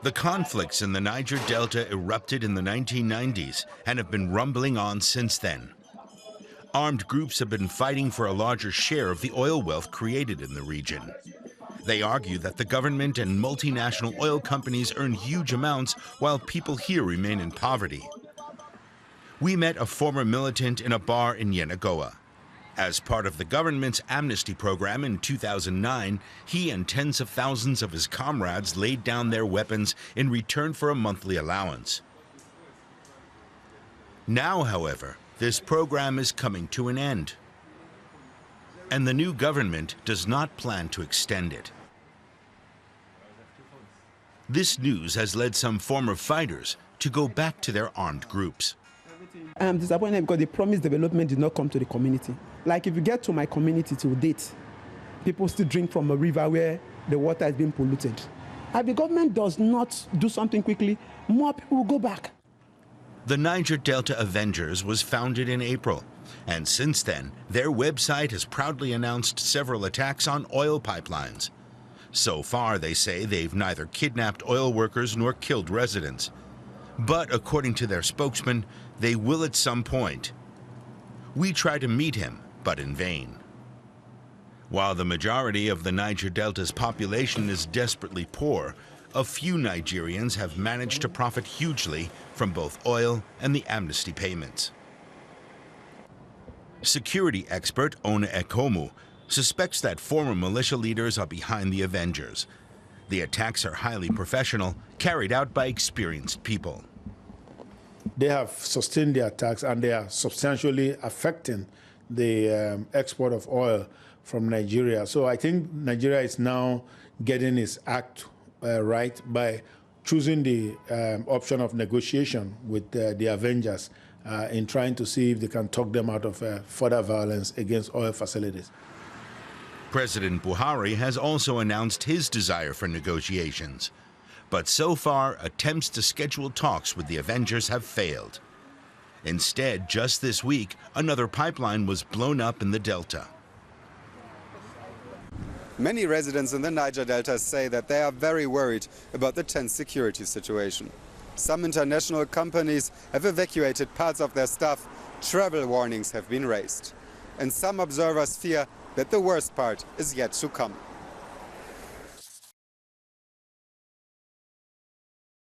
The conflicts in the Niger Delta erupted in the 1990s and have been rumbling on since then. Armed groups have been fighting for a larger share of the oil wealth created in the region. They argue that the government and multinational oil companies earn huge amounts while people here remain in poverty. We met a former militant in a bar in Yenagoa. As part of the government's amnesty program in 2009, he and tens of thousands of his comrades laid down their weapons in return for a monthly allowance. Now, however, this program is coming to an end, and the new government does not plan to extend it. This news has led some former fighters to go back to their armed groups. I'm disappointed because the promised development did not come to the community. Like if you get to my community to date, people still drink from a river where the water is being polluted. If the government does not do something quickly, more people will go back. The Niger Delta Avengers was founded in April, and since then, their website has proudly announced several attacks on oil pipelines. So far, they say they've neither kidnapped oil workers nor killed residents. But according to their spokesman, they will at some point. We tried to meet him, but in vain. While the majority of the Niger Delta's population is desperately poor, a few Nigerians have managed to profit hugely from both oil and the amnesty payments. Security expert Ona Ekomu suspects that former militia leaders are behind the Avengers. The attacks are highly professional, carried out by experienced people. They have sustained the attacks and they are substantially affecting the export of oil from Nigeria. So I think Nigeria is now getting its act right by choosing the option of negotiation with the Avengers in trying to see if they can talk them out of further violence against oil facilities. President Buhari has also announced his desire for negotiations. But so far, attempts to schedule talks with the Avengers have failed. Instead, just this week, another pipeline was blown up in the Delta. Many residents in the Niger Delta say that they are very worried about the tense security situation. Some international companies have evacuated parts of their staff. Travel warnings have been raised. And some observers fear that the worst part is yet to come.